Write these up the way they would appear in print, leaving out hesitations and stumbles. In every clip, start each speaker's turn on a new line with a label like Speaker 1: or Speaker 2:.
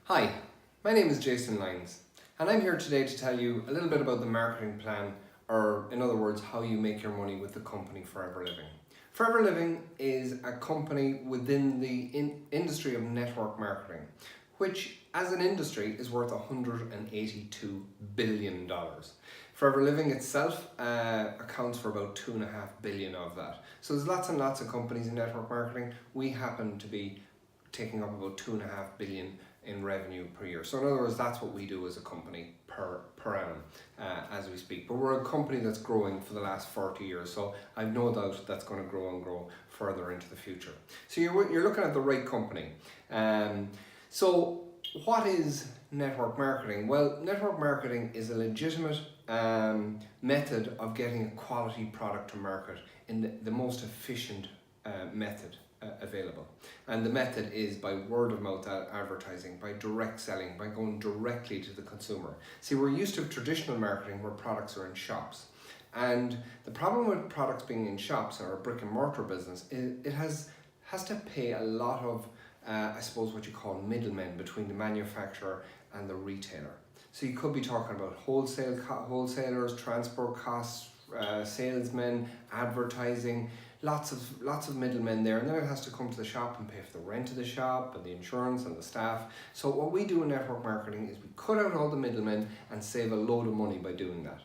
Speaker 1: Hi, my name is Jason Lyons, and I'm here today to tell you a little bit about the marketing plan, or in other words, how you make your money with the company Forever Living. Forever Living is a company within the industry of network marketing, which as an industry is worth $182 billion. Forever Living itself accounts for about $2.5 billion of that. So there's lots and lots of companies in network marketing. We happen to be taking up about $2.5 billion in revenue per year. So in other words, that's what we do as a company per annum as we speak. But we're a company that's growing for the last 40 years. So I've no doubt that's going to grow and grow further into the future. So you're looking at the right company. So what is network marketing? Well, network marketing is a legitimate method of getting a quality product to market in the most efficient method available. And the method is by word of mouth advertising, by direct selling, by going directly to the consumer. See, we're used to traditional marketing where products are in shops. And the problem with products being in shops or a brick and mortar business is it has to pay a lot of I suppose what you call middlemen between the manufacturer and the retailer. So you could be talking about wholesalers, transport costs, salesmen, advertising, lots of middlemen there, and then it has to come to the shop and pay for the rent of the shop and the insurance and the staff. So what we do in network marketing is we cut out all the middlemen and save a load of money by doing that.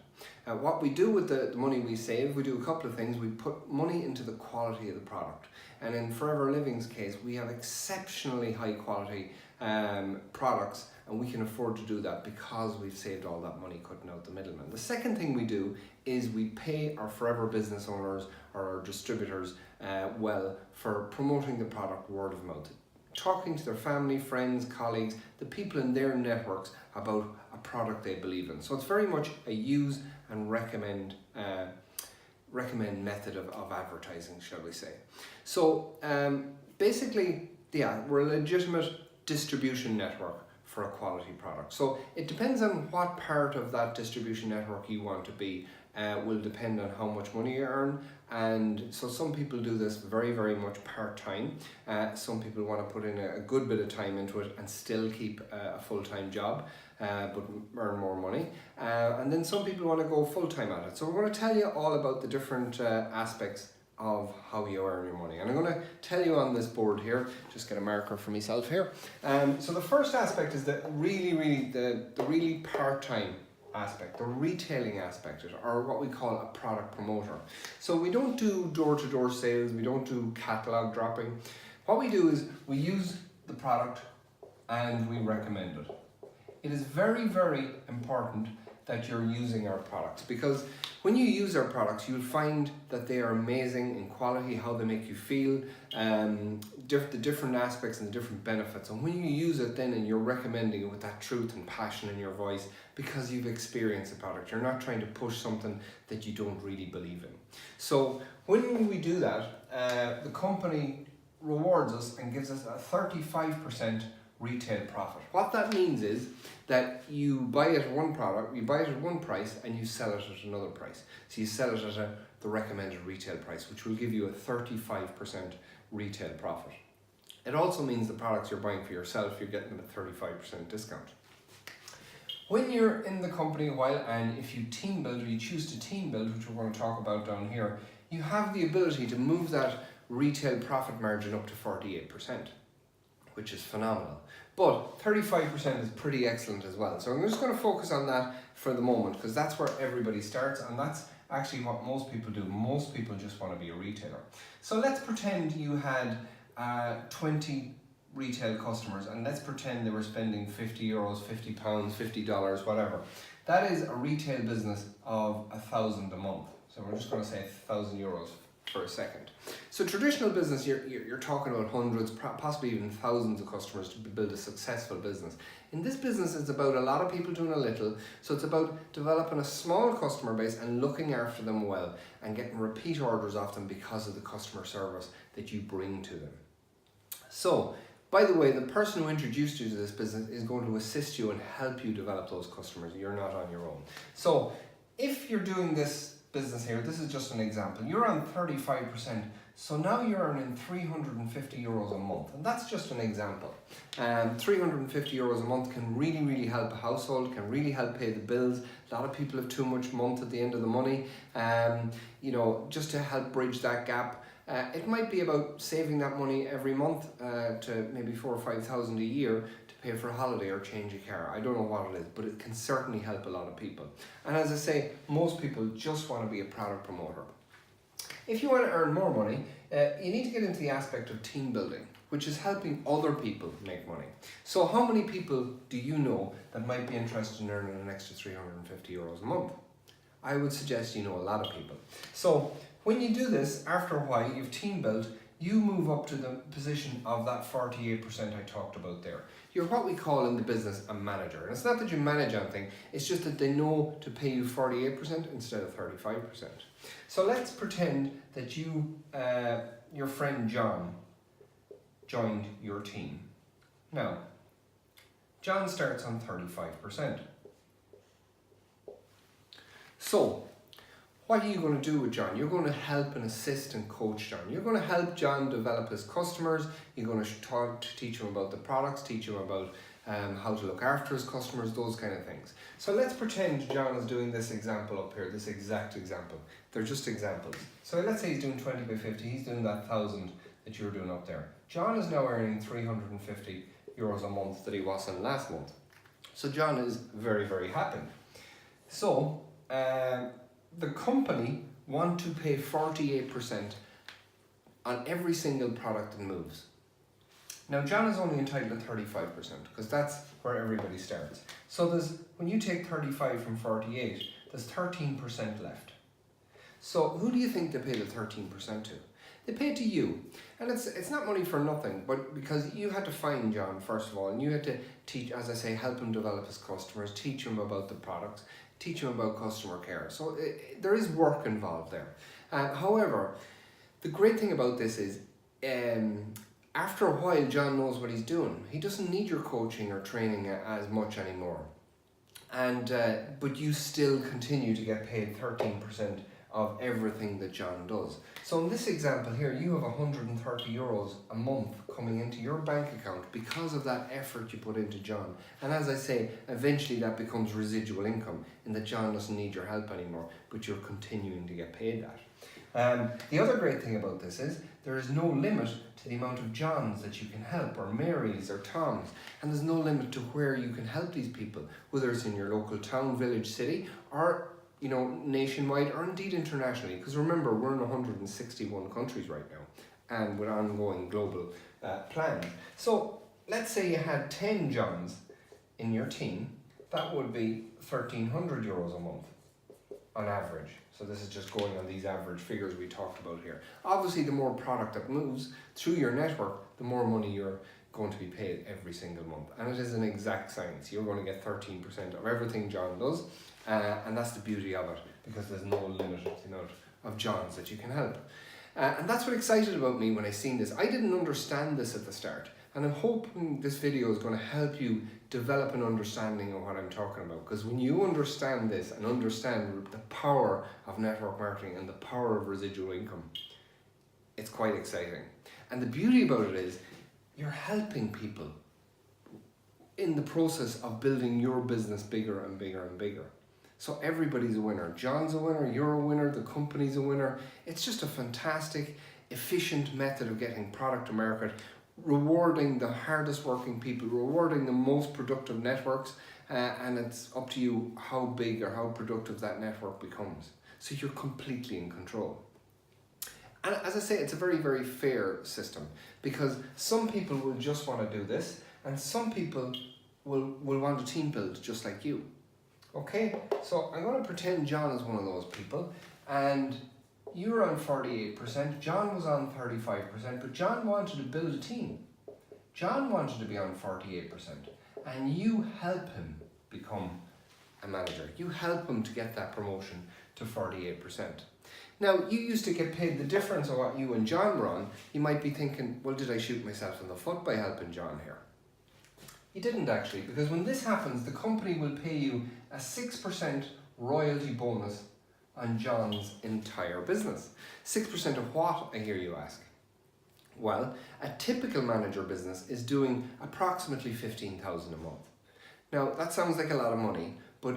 Speaker 1: What we do with the money we save, we do a couple of things. We put money into the quality of the product, and in Forever Living's case, we have exceptionally high quality products, and we can afford to do that because we've saved all that money cutting out the middleman. The second thing we do is we pay our forever business owners or our distributors well for promoting the product word of mouth, talking to their family, friends, colleagues, the people in their networks about a product they believe in. So it's very much a use and recommend method of advertising, shall we say. So basically, yeah, we're a legitimate distribution network for a quality product. So it depends on what part of that distribution network you want to be. Will depend on how much money you earn, and so some people do this very much part-time. Some people want to put in a good bit of time into it and still keep a full-time job but earn more money, and then some people want to go full-time at it. So we're going to tell you all about the different aspects of how you earn your money, and I'm going to tell you on this board here. Just get a marker for myself here. So the first aspect is the really part-time aspect, the retailing aspect, or what we call a product promoter. So we don't do door-to-door sales, we don't do catalog dropping. What we do is we use the product and we recommend it. It is very important that you're using our products, because when you use our products, you'll find that they are amazing in quality, how they make you feel, the different aspects and the different benefits. And when you use it then and you're recommending it with that truth and passion in your voice, because you've experienced the product, you're not trying to push something that you don't really believe in. So when we do that, the company rewards us and gives us a 35% retail profit. What that means is that you buy it one product, you buy it at one price and you sell it at another price. So you sell it at the recommended retail price, which will give you a 35% retail profit. It also means the products you're buying for yourself, you're getting them at 35% discount. When you're in the company a while, and if you team build or you choose to team build, which we're going to talk about down here, you have the ability to move that retail profit margin up to 48%, which is phenomenal. But 35% is pretty excellent as well. So I'm just going to focus on that for the moment, because that's where everybody starts, and that's actually what most people do. Most people just want to be a retailer. So let's pretend you had 20 retail customers, and let's pretend they were spending €50, £50, $50, whatever. That is a retail business of 1,000 a month. So we're just going to say €1,000 for a second. So traditional business, you're talking about hundreds, possibly even thousands of customers to build a successful business. In this business, it's about a lot of people doing a little. So it's about developing a small customer base and looking after them well and getting repeat orders off them because of the customer service that you bring to them. So, by the way, the person who introduced you to this business is going to assist you and help you develop those customers. You're not on your own. So if you're doing this business here, this is just an example. You're on 35% So now you're earning €350 a month, and that's just an example. €350 a month can really help a household, can really help pay the bills. A lot of people have too much month at the end of the money. Just to help bridge that gap. It might be about saving that money every month to maybe 4,000 or 5,000 a year to pay for a holiday or change a car. I don't know what it is, but it can certainly help a lot of people. And as I say, most people just want to be a product promoter. If you want to earn more money, you need to get into the aspect of team building, which is helping other people make money. So how many people do you know that might be interested in earning an extra €350 a month? I would suggest you know a lot of people. So when you do this, after a while, you've team built, you move up to the position of that 48% I talked about there. You're what we call in the business a manager. And it's not that you manage anything, it's just that they know to pay you 48% instead of 35%. So let's pretend that your friend John joined your team. Now, John starts on 35%. So, what are you going to do with John? You're going to help and assist and coach John. You're going to help John develop his customers. You're going to teach him about the products, teach him about how to look after his customers, those kind of things. So let's pretend John is doing this example up here, this exact example. They're just examples. So let's say he's doing 20 by 50, he's doing that 1,000 that you were doing up there. John is now earning €350 a month that he wasn't last month. So John is very happy. So the company want to pay 48% on every single product that moves. Now John is only entitled to 35% because that's where everybody starts. So when you take 35 from 48, there's 13% left. So who do you think they pay the 13% to? They pay to you. And it's not money for nothing, but because you had to find John first of all, and you had to teach, as I say, help him develop his customers, teach him about the products, teach him about customer care. So there is work involved there. However, the great thing about this is after a while John knows what he's doing. He doesn't need your coaching or training as much anymore. But you still continue to get paid 13% of everything that John does. So in this example here, you have €130 a month coming into your bank account because of that effort you put into John. And as I say, eventually that becomes residual income in that John doesn't need your help anymore, but you're continuing to get paid that. The other great thing about this is there is no limit to the amount of Johns that you can help, or Marys or Toms, and there's no limit to where you can help these people, whether it's in your local town, village, city, or nationwide, or indeed internationally, because remember, we're in 161 countries right now, and with ongoing global plans. So let's say you had 10 Johns in your team, that would be €1,300 a month on average. So this is just going on these average figures we talked about here. Obviously, the more product that moves through your network, the more money you're going to be paid every single month. And it is an exact science. You're going to get 13% of everything John does. And that's the beauty of it, because there's no limit to the amount of Johns that you can help. And that's what excited about me when I seen this. I didn't understand this at the start, and I'm hoping this video is going to help you develop an understanding of what I'm talking about, because when you understand this and understand the power of network marketing and the power of residual income, it's quite exciting. And the beauty about it is you're helping people in the process of building your business bigger and bigger and bigger. So everybody's a winner. John's a winner, you're a winner, the company's a winner. It's just a fantastic, efficient method of getting product to market, rewarding the hardest working people, rewarding the most productive networks, and it's up to you how big or how productive that network becomes. So you're completely in control. And as I say, it's a very fair system, because some people will just want to do this, and some people will want to team build just like you. Okay, so I'm going to pretend John is one of those people, and you're on 48%, John was on 35%, but John wanted to build a team. John wanted to be on 48%, and you help him become a manager. You help him to get that promotion to 48%. Now, you used to get paid the difference of what you and John were on. You might be thinking, well, did I shoot myself in the foot by helping John here? You didn't actually, because when this happens, the company will pay you a 6% royalty bonus on John's entire business. 6% of what, I hear you ask? Well, a typical manager business is doing approximately 15,000 a month. Now, that sounds like a lot of money, but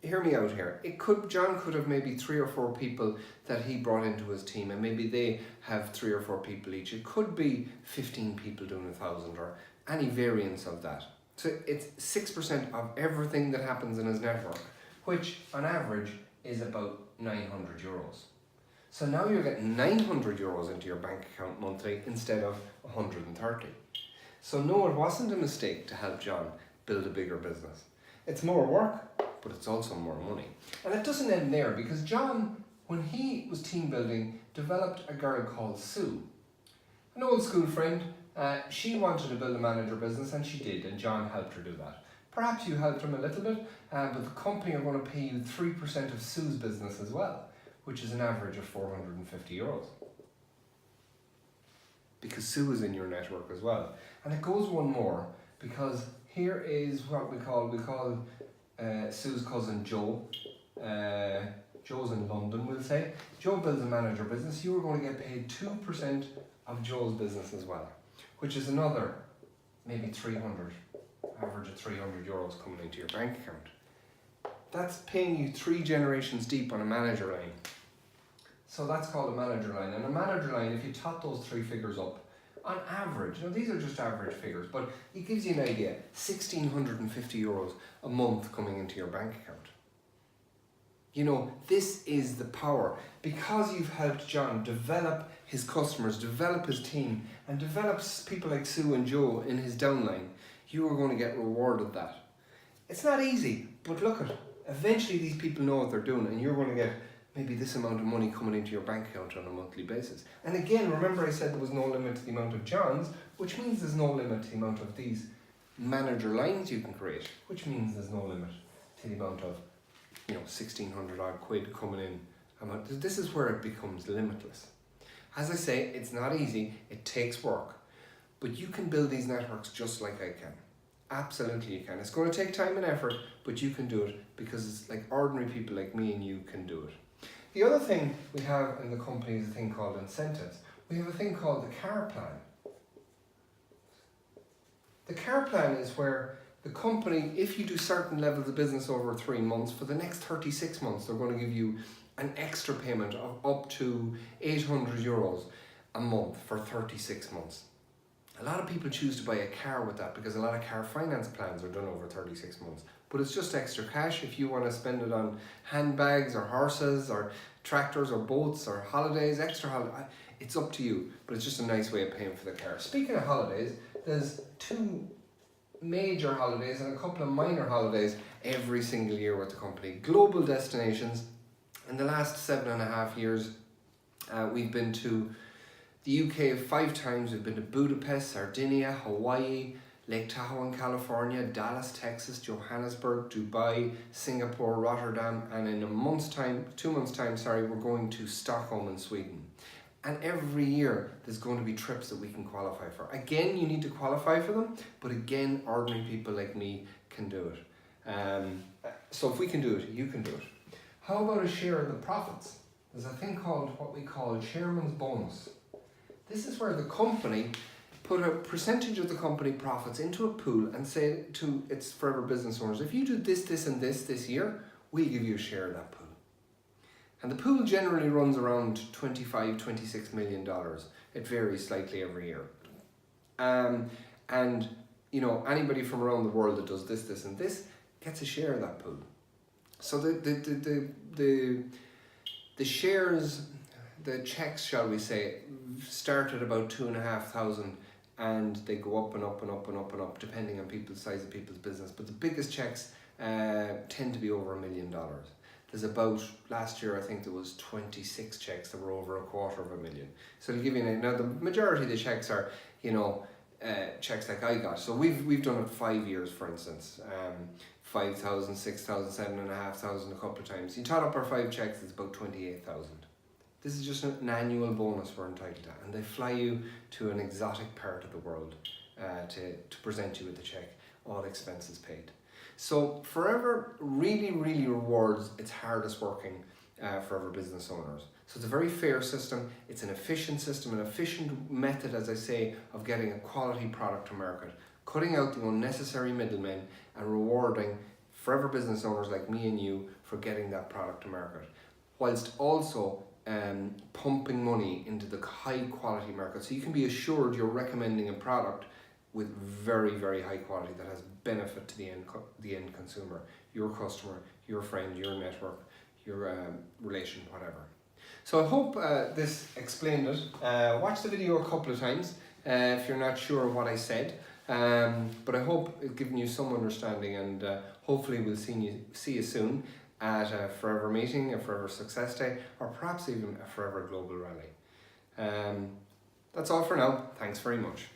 Speaker 1: hear me out here. John could have maybe 3 or 4 people that he brought into his team, and maybe they have 3 or 4 people each. It could be 15 people doing 1,000 or any variance of that. So it's 6% of everything that happens in his network, which on average is about 900 euros. So now you're getting 900 euros into your bank account monthly instead of 130. So no, it wasn't a mistake to help John build a bigger business. It's more work, but it's also more money. And it doesn't end there, because John, when he was team building, developed a girl called Sue. An old school friend. She wanted to build a manager business, and she did, and John helped her do that. Perhaps you helped him a little bit, but the company are going to pay you 3% of Sue's business as well, which is an average of 450 euros. Because Sue is in your network as well. And it goes one more, because here is what we call Sue's cousin Joe. Joe's in London, we'll say. Joe builds a manager business. You are going to get paid 2% of Joe's business as well, which is another maybe 300, average of 300 euros coming into your bank account. That's paying you 3 generations deep on a manager line. So that's called a manager line. And a manager line, if you tot those 3 figures up, on average, these are just average figures, but it gives you an idea, 1,650 euros a month coming into your bank account. This is the power. Because you've helped John develop his customers, develop his team, and develop people like Sue and Joe in his downline, you are going to get rewarded that. It's not easy, but look at it. Eventually these people know what they're doing, and you're going to get maybe this amount of money coming into your bank account on a monthly basis. And again, remember I said there was no limit to the amount of Johns, which means there's no limit to the amount of these manager lines you can create, which means there's no limit to the amount of 1,600 odd quid coming in. This is where it becomes limitless. As I say, it's not easy, it takes work, but you can build these networks just like I can. Absolutely you can. It's going to take time and effort, but you can do it, because it's like ordinary people like me and you can do it. The other thing we have in the company is a thing called incentives. We have a thing called the car plan. The car plan is where the company, if you do certain levels of business over 3 months, for the next 36 months, they're going to give you an extra payment of up to 800 euros a month for 36 months. A lot of people choose to buy a car with that, because a lot of car finance plans are done over 36 months. But it's just extra cash if you want to spend it on handbags or horses or tractors or boats or holidays, extra holidays. It's up to you, but it's just a nice way of paying for the car. Speaking of holidays, there's 2 major holidays and a couple of minor holidays every single year with the company. Global destinations. In the last 7.5 years, we've been to the UK 5 times. We've been to Budapest, Sardinia, Hawaii, Lake Tahoe in California, Dallas, Texas, Johannesburg, Dubai, Singapore, Rotterdam, and in 2 months' time, we're going to Stockholm in Sweden. And every year there's going to be trips that we can qualify for. Again, you need to qualify for them, but again, ordinary people like me can do it. So if we can do it, you can do it. How about a share of the profits? There's a thing called what we call chairman's bonus. This is where the company put a percentage of the company profits into a pool and say to its forever business owners, if you do this and this year, we'll give you a share of that pool. And the pool generally runs around $25, $26 million. It varies slightly every year. And anybody from around the world that does this and this gets a share of that pool. So the shares, the checks, shall we say, start at about 2,500, and they go up and up and up and up and up depending on people's size of people's business. But the biggest checks tend to be over $1 million. There's about, last year I think there was 26 checks that were over $250,000. So to give you an idea, now the majority of the checks are, checks like I got. So we've done it 5 years, for instance, 5,000, 6,000, 7,500 a couple of times. You tot up our 5 checks, it's about 28,000. This is just an annual bonus we're entitled to, and they fly you to an exotic part of the world to present you with the check, all expenses paid. So Forever really, really rewards its hardest working forever business owners. So it's a very fair system, it's an efficient system, an efficient method, as I say, of getting a quality product to market, cutting out the unnecessary middlemen and rewarding forever business owners like me and you for getting that product to market, whilst also pumping money into the high quality market. So you can be assured you're recommending a product with very, very high quality that has benefit to the end consumer, your customer, your friend, your network, your relation, whatever. So I hope this explained it. Watch the video a couple of times if you're not sure what I said. But I hope it's given you some understanding, and hopefully we'll see you soon at a Forever meeting, a Forever Success Day, or perhaps even a Forever Global Rally. That's all for now. Thanks very much.